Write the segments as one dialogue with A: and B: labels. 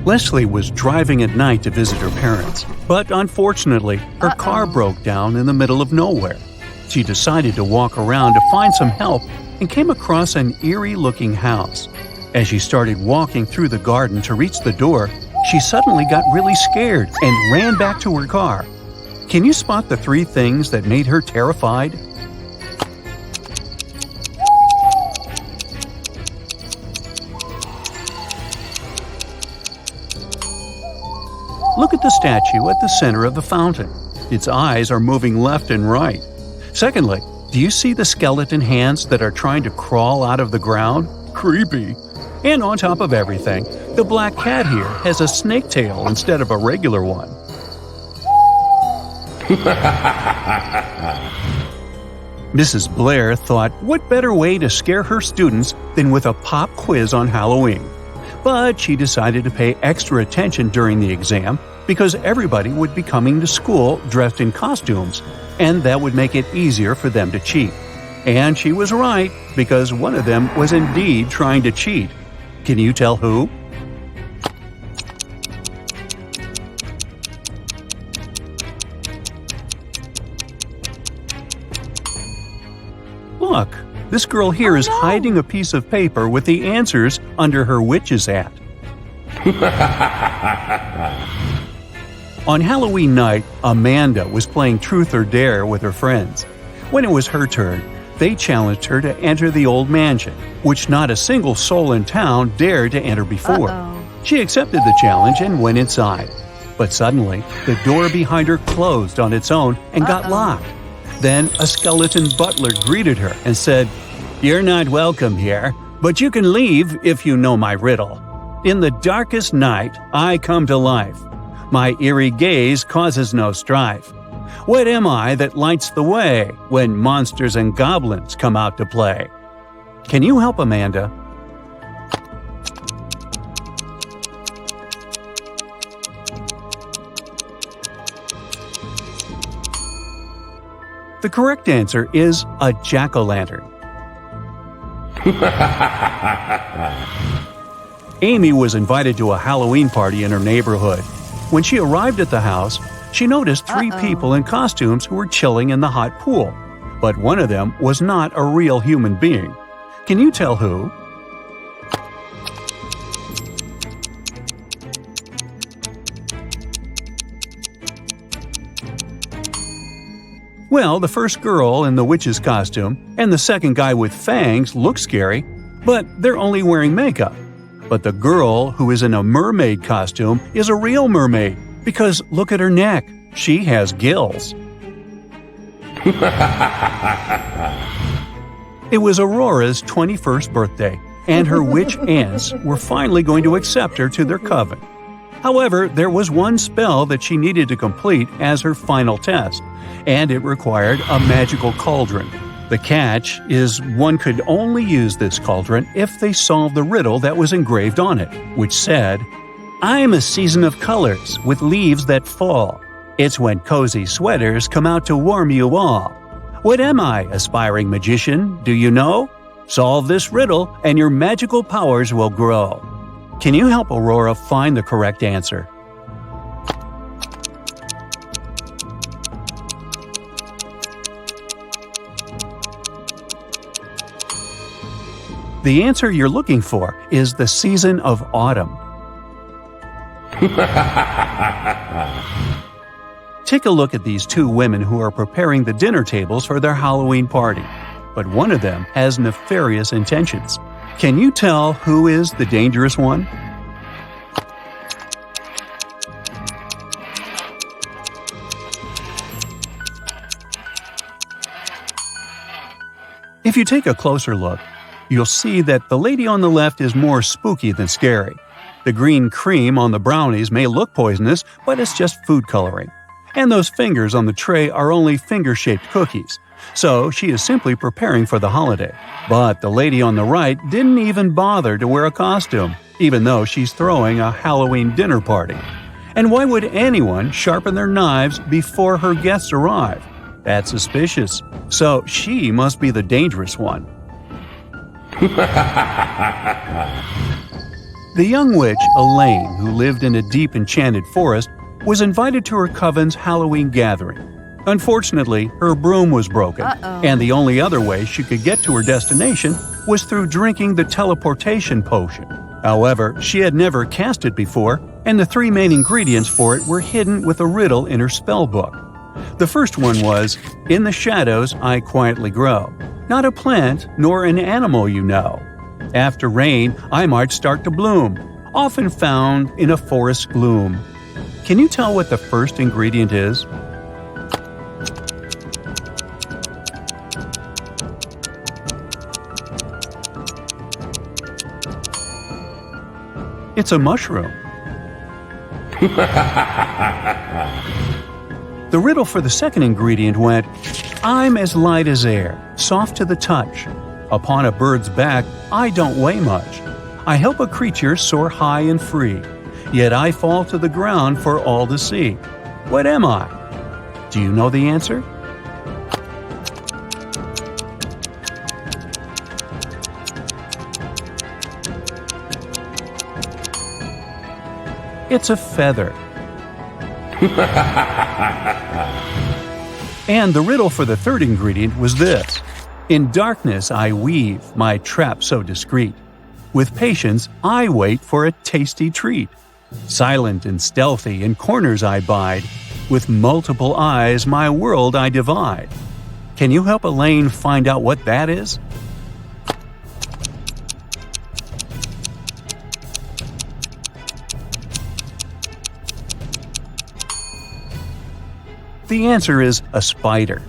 A: Leslie was driving at night to visit her parents, but unfortunately, her car broke down in the middle of nowhere. She decided to walk around to find some help and came across an eerie-looking house. As she started walking through the garden to reach the door, she suddenly got really scared and ran back to her car. Can you spot the 3 things that made her terrified? Look at the statue at the center of the fountain. Its eyes are moving left and right. Secondly, do you see the skeleton hands that are trying to crawl out of the ground? Creepy. And on top of everything, the black cat here has a snake tail instead of a regular one. Mrs. Blair thought, what better way to scare her students than with a pop quiz on Halloween? But she decided to pay extra attention during the exam because everybody would be coming to school dressed in costumes, and that would make it easier for them to cheat. And she was right, because one of them was indeed trying to cheat. Can you tell who? Look, this girl here is hiding a piece of paper with the answers under her witch's hat. On Halloween night, Amanda was playing Truth or Dare with her friends. When it was her turn, they challenged her to enter the old mansion, which not a single soul in town dared to enter before. She accepted the challenge and went inside. But suddenly, the door behind her closed on its own and got locked. Then a skeleton butler greeted her and said, "You're not welcome here, but you can leave if you know my riddle. In the darkest night, I come to life. My eerie gaze causes no strife. What am I that lights the way when monsters and goblins come out to play?" Can you help Amanda? The correct answer is a jack-o'-lantern. Amy was invited to a Halloween party in her neighborhood. When she arrived at the house, she noticed 3 people in costumes who were chilling in the hot pool. But one of them was not a real human being. Can you tell who? Well, the first girl in the witch's costume and the second guy with fangs look scary, but they're only wearing makeup. But the girl who is in a mermaid costume is a real mermaid, because look at her neck. She has gills. It was Aurora's 21st birthday, and her witch aunts were finally going to accept her to their coven. However, there was one spell that she needed to complete as her final test, and it required a magical cauldron. The catch is one could only use this cauldron if they solved the riddle that was engraved on it, which said, "I am a season of colors with leaves that fall. It's when cozy sweaters come out to warm you all. What am I, aspiring magician, do you know? Solve this riddle and your magical powers will grow." Can you help Aurora find the correct answer? The answer you're looking for is the season of autumn. Take a look at these 2 women who are preparing the dinner tables for their Halloween party, but one of them has nefarious intentions. Can you tell who is the dangerous one? If you take a closer look, you'll see that the lady on the left is more spooky than scary. The green cream on the brownies may look poisonous, but it's just food coloring. And those fingers on the tray are only finger-shaped cookies. So she is simply preparing for the holiday. But the lady on the right didn't even bother to wear a costume, even though she's throwing a Halloween dinner party. And why would anyone sharpen their knives before her guests arrive? That's suspicious. So she must be the dangerous one. The young witch, Elaine, who lived in a deep enchanted forest, was invited to her coven's Halloween gathering. Unfortunately, her broom was broken, and the only other way she could get to her destination was through drinking the teleportation potion. However, she had never cast it before, and the three main ingredients for it were hidden with a riddle in her spell book. The first one was, "In the shadows I quietly grow, not a plant nor an animal you know. After rain I might start to bloom, often found in a forest gloom." Can you tell what the first ingredient is? It's a mushroom. The riddle for the second ingredient went, "I'm as light as air, soft to the touch. Upon a bird's back, I don't weigh much. I help a creature soar high and free, yet I fall to the ground for all to see. What am I?" Do you know the answer? It's a feather. And the riddle for the third ingredient was this: "In darkness I weave my trap so discreet. With patience I wait for a tasty treat. Silent and stealthy in corners I bide. With multiple eyes my world I divide." Can you help Elaine find out what that is? The answer is a spider.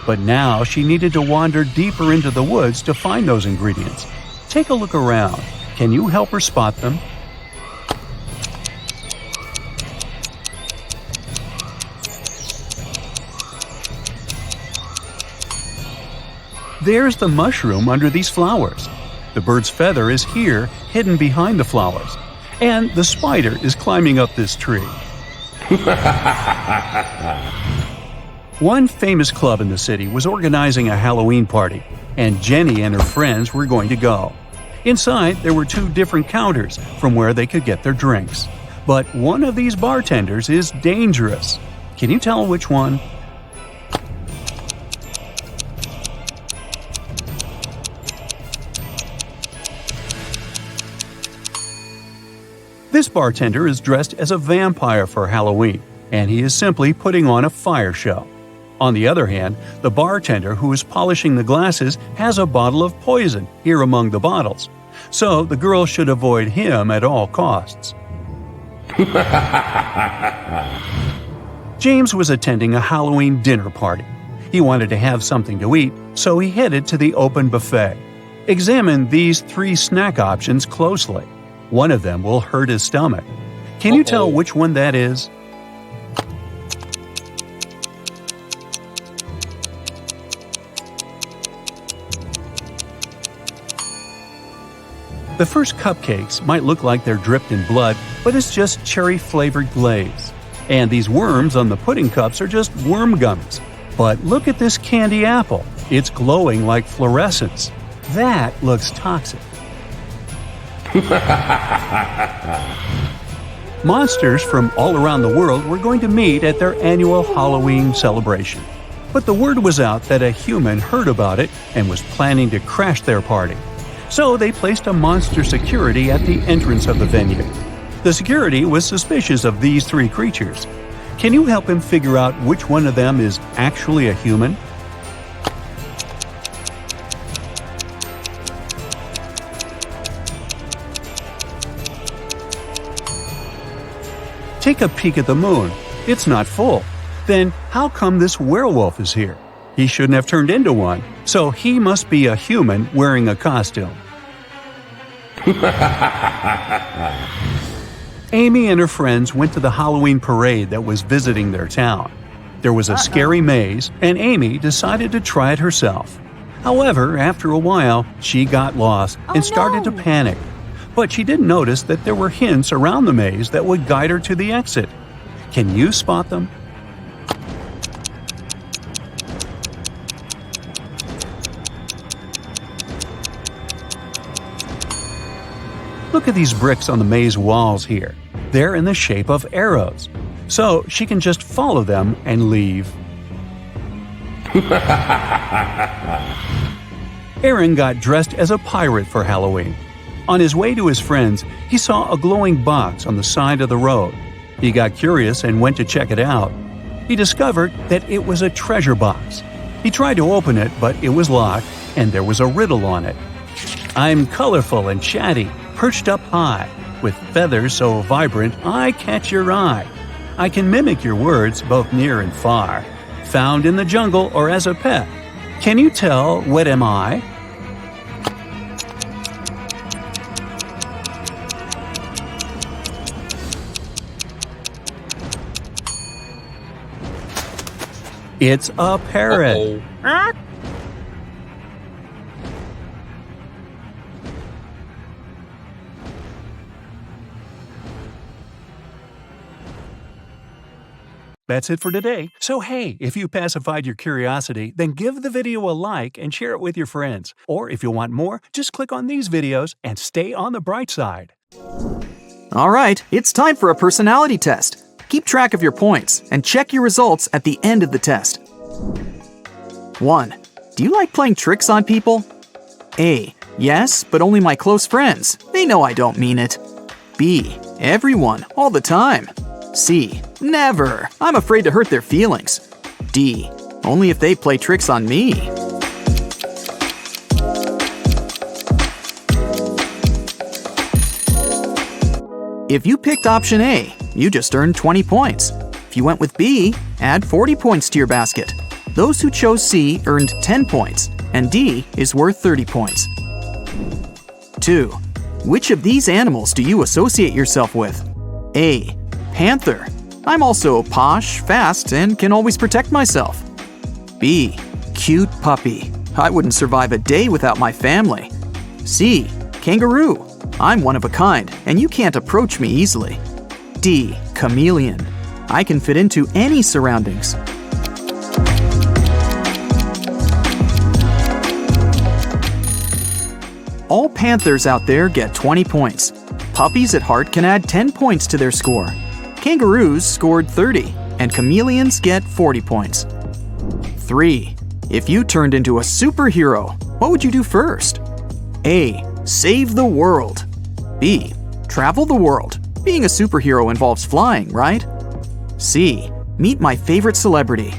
A: But now she needed to wander deeper into the woods to find those ingredients. Take a look around. Can you help her spot them? There's the mushroom under these flowers. The bird's feather is here, hidden behind the flowers. And the spider is climbing up this tree. One famous club in the city was organizing a Halloween party, and Jenny and her friends were going to go. Inside, there were two different counters from where they could get their drinks. But one of these bartenders is dangerous. Can you tell which one? This bartender is dressed as a vampire for Halloween, and he is simply putting on a fire show. On the other hand, the bartender who is polishing the glasses has a bottle of poison here among the bottles, so the girl should avoid him at all costs. James was attending a Halloween dinner party. He wanted to have something to eat, so he headed to the open buffet. Examine these three snack options closely. One of them will hurt his stomach. Can you tell which one that is? The first cupcakes might look like they're dripped in blood, but it's just cherry-flavored glaze. And these worms on the pudding cups are just worm gummies. But look at this candy apple. It's glowing like fluorescence. That looks toxic. Monsters from all around the world were going to meet at their annual Halloween celebration. But the word was out that a human heard about it and was planning to crash their party. So they placed a monster security at the entrance of the venue. The security was suspicious of these three creatures. Can you help him figure out which one of them is actually a human? Take a peek at the moon. It's not full. Then how come this werewolf is here? He shouldn't have turned into one, so he must be a human wearing a costume. Amy and her friends went to the Halloween parade that was visiting their town. There was a scary maze, and Amy decided to try it herself. However, after a while, she got lost and started to panic. But she didn't notice that there were hints around the maze that would guide her to the exit. Can you spot them? Look at these bricks on the maze walls here. They're in the shape of arrows. So she can just follow them and leave. Aaron got dressed as a pirate for Halloween. On his way to his friends, he saw a glowing box on the side of the road. He got curious and went to check it out. He discovered that it was a treasure box. He tried to open it, but it was locked, and there was a riddle on it. I'm colorful and chatty, perched up high, with feathers so vibrant I catch your eye. I can mimic your words both near and far, found in the jungle or as a pet. Can you tell what am I? It's a parrot.
B: Uh-oh.
A: That's it for today. So hey, if you pacified your curiosity, then give the video a like and share it with your friends. Or if you want more, just click on these videos and stay on the bright side.
C: Alright, it's time for a personality test. Keep track of your points and check your results at the end of the test. 1. Do you like playing tricks on people? A. Yes, but only my close friends. They know I don't mean it. B. Everyone, all the time. C. Never. I'm afraid to hurt their feelings. D. Only if they play tricks on me. If you picked option A, you just earned 20 points. If you went with B, add 40 points to your basket. Those who chose C earned 10 points, and D is worth 30 points. 2. Which of these animals do you associate yourself with? A. Panther. I'm also posh, fast, and can always protect myself. B. Cute puppy. I wouldn't survive a day without my family. C. Kangaroo. I'm one of a kind, and you can't approach me easily. D. Chameleon. I can fit into any surroundings. All panthers out there get 20 points. Puppies at heart can add 10 points to their score. Kangaroos scored 30, and chameleons get 40 points. 3. If you turned into a superhero, what would you do first? A. Save the world. B. Travel the world. Being a superhero involves flying, right? C. Meet my favorite celebrity.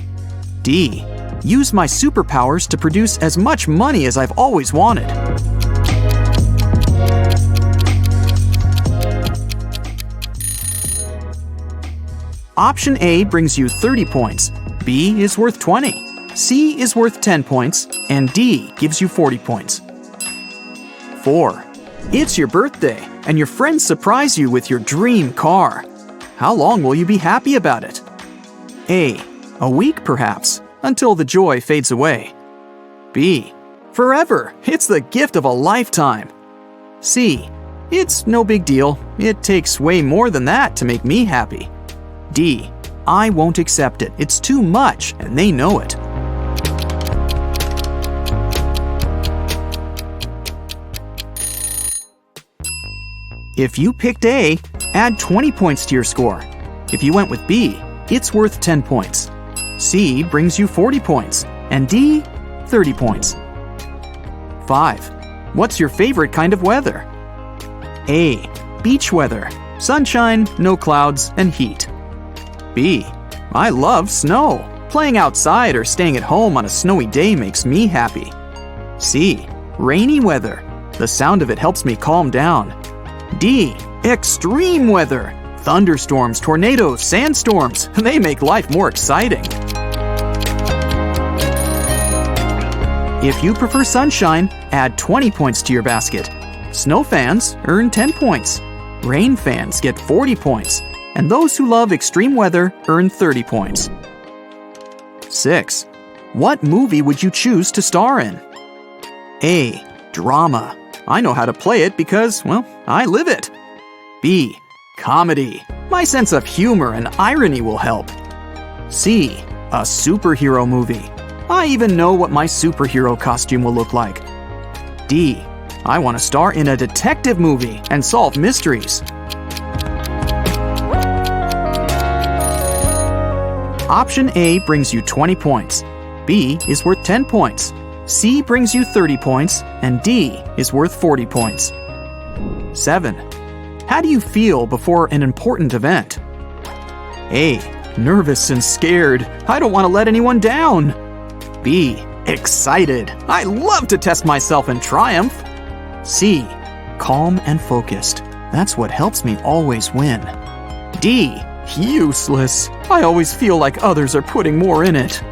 C: D. Use my superpowers to produce as much money as I've always wanted. Option A brings you 30 points, B is worth 20, C is worth 10 points, and D gives you 40 points. 4. It's your birthday, and your friends surprise you with your dream car. How long will you be happy about it? A week perhaps, until the joy fades away. B. Forever, it's the gift of a lifetime. C. It's no big deal, it takes way more than that to make me happy. D. I won't accept it. It's too much, and they know it. If you picked A, add 20 points to your score. If you went with B, it's worth 10 points. C brings you 40 points, and D, 30 points. 5. What's your favorite kind of weather? A. Beach weather. Sunshine, no clouds, and heat. B. I love snow. Playing outside or staying at home on a snowy day makes me happy. C. Rainy weather. The sound of it helps me calm down. D. Extreme weather. Thunderstorms, tornadoes, sandstorms. They make life more exciting. If you prefer sunshine, add 20 points to your basket. Snow fans earn 10 points. Rain fans get 40 points. And those who love extreme weather earn 30 points. 6. What movie would you choose to star in? A. Drama. I know how to play it because, well, I live it. B. Comedy. My sense of humor and irony will help. C. A superhero movie. I even know what my superhero costume will look like. D. I want to star in a detective movie and solve mysteries. Option A brings you 20 points. B is worth 10 points. C brings you 30 points. And D is worth 40 points. 7. How do you feel before an important event? A. Nervous and scared. I don't want to let anyone down. B. Excited. I love to test myself and triumph. C. Calm and focused. That's what helps me always win. D. Useless. I always feel like others are putting more in it.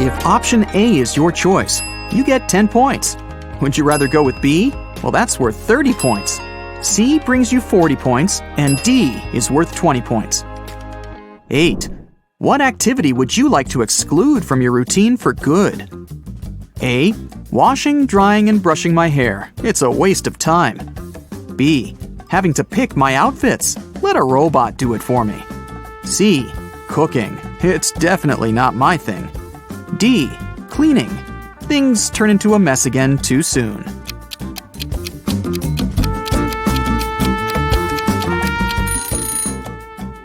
C: If option A is your choice, you get 10 points. Would you rather go with B? Well, that's worth 30 points. C brings you 40 points, and D is worth 20 points. 8. What activity would you like to exclude from your routine for good? A. Washing, drying, and brushing my hair. It's a waste of time. B. Having to pick my outfits. Let a robot do it for me. C. Cooking. It's definitely not my thing. D. Cleaning. Things turn into a mess again too soon.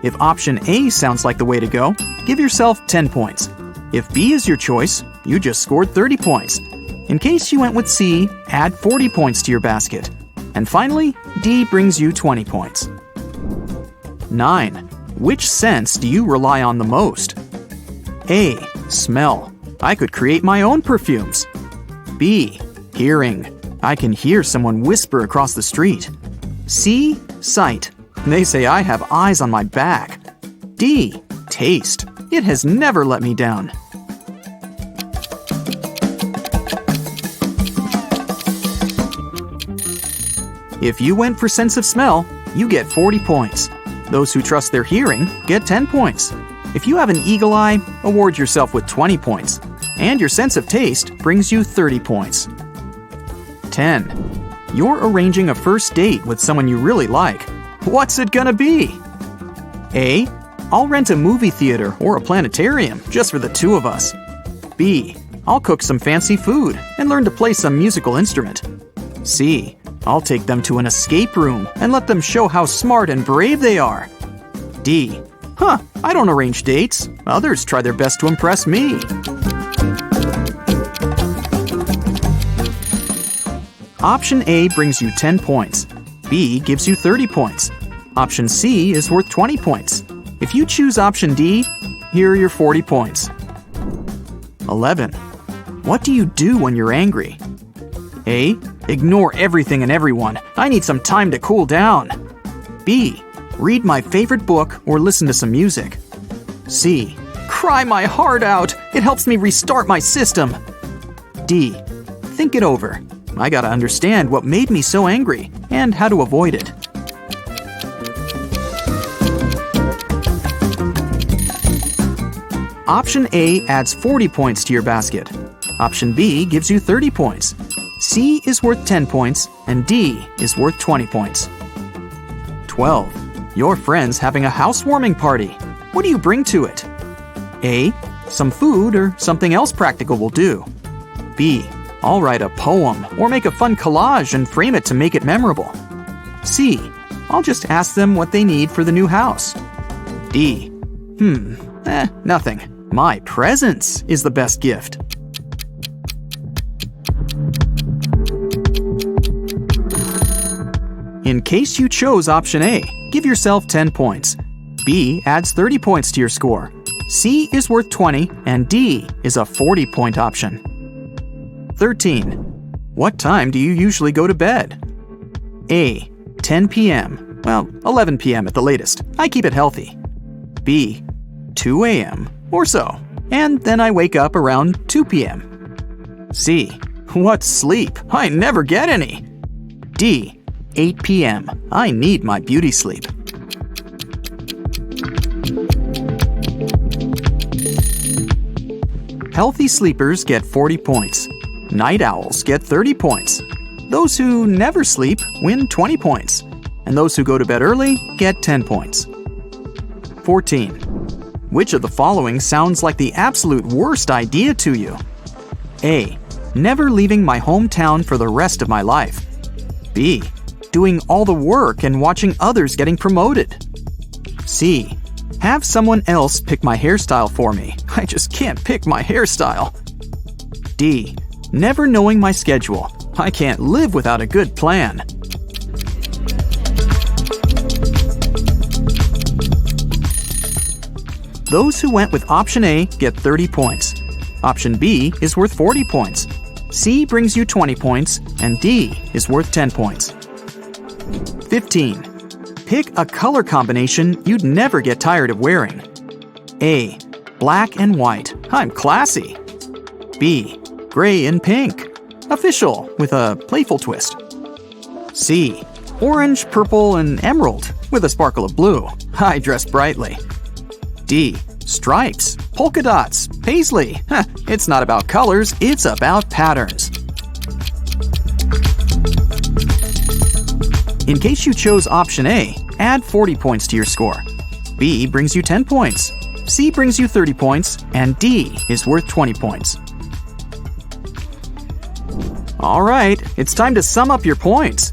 C: If option A sounds like the way to go, give yourself 10 points. If B is your choice, you just scored 30 points. In case you went with C, add 40 points to your basket. And finally, D brings you 20 points. 9. Which sense do you rely on the most? A. Smell. I could create my own perfumes. B. Hearing. I can hear someone whisper across the street. C. Sight. They say I have eyes on my back. D. Taste. It has never let me down. If you went for sense of smell, you get 40 points. Those who trust their hearing get 10 points. If you have an eagle eye, award yourself with 20 points. And your sense of taste brings you 30 points. 10. You're arranging a first date with someone you really like. What's it gonna be? A. I'll rent a movie theater or a planetarium just for the two of us. B. I'll cook some fancy food and learn to play some musical instrument. C. I'll take them to an escape room and let them show how smart and brave they are. D. I don't arrange dates. Others try their best to impress me. Option A brings you 10 points. B gives you 30 points. Option C is worth 20 points. If you choose option D, here are your 40 points. 11. What do you do when you're angry? A. Ignore everything and everyone. I need some time to cool down. B. Read my favorite book or listen to some music. C. Cry my heart out. It helps me restart my system. D. Think it over. I gotta understand what made me so angry and how to avoid it. Option A adds 40 points to your basket. Option B gives you 30 points. C is worth 10 points, and D is worth 20 points. 12. Your friend's having a housewarming party. What do you bring to it? A. Some food or something else practical will do. B. I'll write a poem or make a fun collage and frame it to make it memorable. C. I'll just ask them what they need for the new house. D. Nothing. My presence is the best gift. In case you chose option A, give yourself 10 points. B adds 30 points to your score. C is worth 20, and D is a 40-point option. 13. What time do you usually go to bed? A. 10 p.m. Well, 11 p.m. at the latest. I keep it healthy. B. 2 a.m. or so. And then I wake up around 2 p.m. C. What sleep? I never get any. D. 8 p.m. I need my beauty sleep. Healthy sleepers get 40 points. Night owls get 30 points. Those who never sleep win 20 points. And those who go to bed early get 10 points. 14. Which of the following sounds like the absolute worst idea to you? A. Never leaving my hometown for the rest of my life. B. Doing all the work and watching others getting promoted. C. Have someone else pick my hairstyle for me. I just can't pick my hairstyle. D. Never knowing my schedule. I can't live without a good plan. Those who went with option A get 30 points. Option B is worth 40 points. C brings you 20 points, and D is worth 10 points. 15. Pick a color combination you'd never get tired of wearing. A. Black and white. I'm classy. B. Gray and pink. Official with a playful twist. C. Orange, purple, and emerald with a sparkle of blue. I dress brightly. D. Stripes, polka dots, paisley. It's not about colors, it's about patterns. In case you chose option A, add 40 points to your score. B brings you 10 points. C brings you 30 points, and D is worth 20 points. Alright, it's time to sum up your points.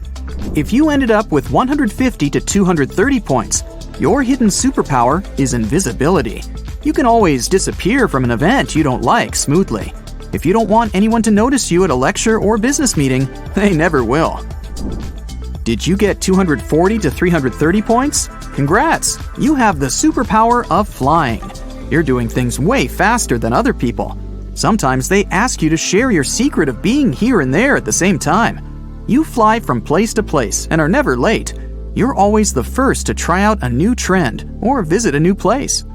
C: If you ended up with 150 to 230 points, your hidden superpower is invisibility. You can always disappear from an event you don't like smoothly. If you don't want anyone to notice you at a lecture or business meeting, they never will. Did you get 240 to 330 points? Congrats! You have the superpower of flying. You're doing things way faster than other people. Sometimes they ask you to share your secret of being here and there at the same time. You fly from place to place and are never late. You're always the first to try out a new trend or visit a new place.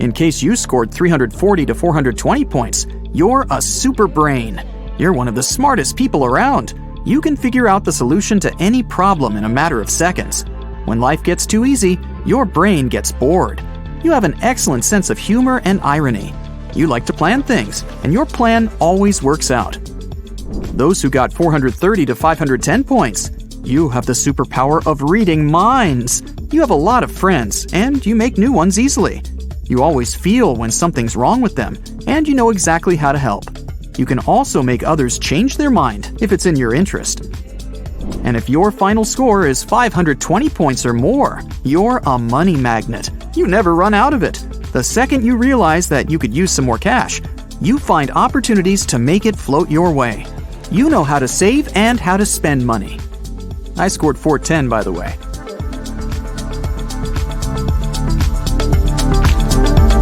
C: In case you scored 340 to 420 points, you're a super brain. You're one of the smartest people around. You can figure out the solution to any problem in a matter of seconds. When life gets too easy, your brain gets bored. You have an excellent sense of humor and irony. You like to plan things, and your plan always works out. Those who got 430 to 510 points, you have the superpower of reading minds. You have a lot of friends, and you make new ones easily. You always feel when something's wrong with them, and you know exactly how to help. You can also make others change their mind if it's in your interest. And if your final score is 520 points or more, you're a money magnet. You never run out of it. The second you realize that you could use some more cash, you find opportunities to make it float your way. You know how to save and how to spend money. I scored 410, by the way.